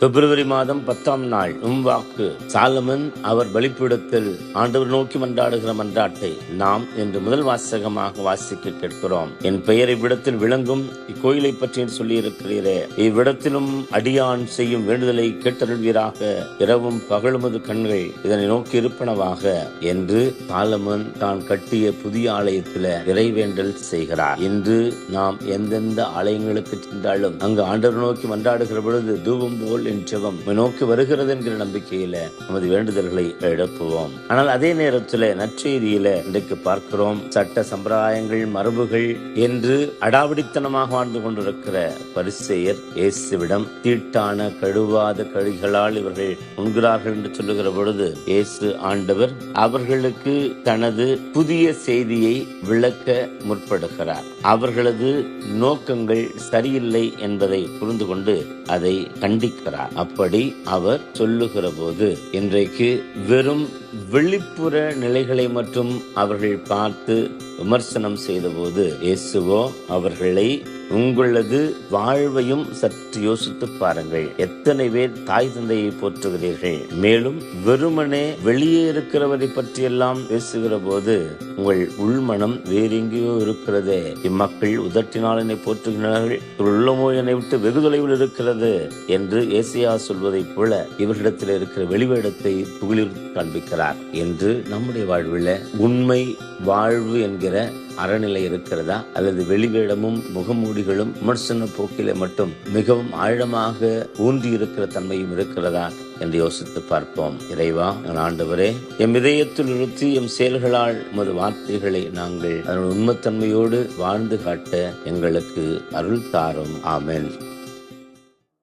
பிப்ரவரி மாதம் 10ஆம் நாள் வாக்கு. சாலமன் அவர் பலிபீடத்தில் ஆண்டவர் நோக்கி மன்றாடுகிற மன்றாட்டை நாம் இன்று முதல் வாசகமாக வாசிக்க கேட்கிறோம். என் பெயர் இவ்விடத்தில் விளங்கும், இக்கோயிலை பற்றி சொல்லி இருக்கிறீரே, இவ்விடத்திலும் அடியான் செய்யும் வேண்டுதலை கேட்டருள்வீராக, இரவும் பகலுமது கண்கள் இதனை நோக்கி இருப்பனவாக என்று சாலமன் தான் கட்டிய புதிய ஆலயத்தில் இறைவேண்டல் செய்கிறார். இன்று நாம் எந்தெந்த ஆலயங்களுக்கு சென்றாலும் அங்கு ஆண்டவர் நோக்கி மன்றாடுகிற பொழுது தூபம் போல் ஜெபம் நோக்கி வருகிறது என்கிற நம்பிக்கையில நமது வேண்டுதல்களை எழுப்புவோம். ஆனால் அதே நேரத்தில் நற்செய்தியில இன்றைக்கு பார்க்கிறோம், சட்ட சம்பிரதாயங்கள் மரபுகள் என்று அடாவடித்தனமாக வாழ்ந்து கொண்டிருக்கிற பரிசேயர் இயேசுவிடம் தீட்டான கழுவாத கழிகளால் இவர்கள் உண்கிறார்கள் என்று சொல்லுகிற பொழுது இயேசு ஆண்டவர் அவர்களுக்கு தனது புதிய செய்தியை விளக்க முற்படுகிறார். அவர்களது நோக்கங்கள் சரியில்லை என்பதை புரிந்து கொண்டு அதை கண்டிக்கிறார். அப்படி அவர் சொல்லுகிற போது இன்றைக்கு வெறும் வெளிப்புற நிலைகளை மட்டும் அவர்கள் பார்த்து விமர்சனம் செய்த போது இயேசுவோ அவர்களை, உங்களது வாழ்வையும் சற்று யோசித்து பாருங்கள். எத்தனை பேர் தாய் தந்தையை போற்றுகிறீர்கள், மேலும் வெறுமனே வெளியே இருக்கிறவரை பற்றியெல்லாம் பேசுகிற போது உங்கள் உள்மனம் வேறெங்கேயோ இருக்கிறதே. இம்மக்கள் உதட்டினால் என்னை போற்றுகிறார்கள், உள்ளமோ என்னை விட்டு வெகு தொலைவில் இருக்கிறது என்று ஏசாயா சொல்வதைப் போல இவர்களிடத்தில் இருக்கிற வெளிவேடத்தை புகழில் காண்பிக்கிறார் என்று நம்முடைய வாழ்வில் உண்மை வாழ்வு என்கிற அறநிலை இருக்கிறதா, அல்லது வெளிவேடமும் முகமூடிகளும் விமர்சன போக்கிலே மட்டும் மிகவும் ஆழமாக ஊன்றி இருக்கிற தன்மையும் இருக்கிறதா என்று யோசித்து பார்ப்போம். இறைவா, ஆண்டவரே, எம் இதயத்தில் நிறுத்தி எம் செயல்களால் உமது வார்த்தைகளை நாங்கள் அதனுடைய உண்மைத்தன்மையோடு வாழ்ந்து காட்ட எங்களுக்கு அருள் தாரும். ஆமென்.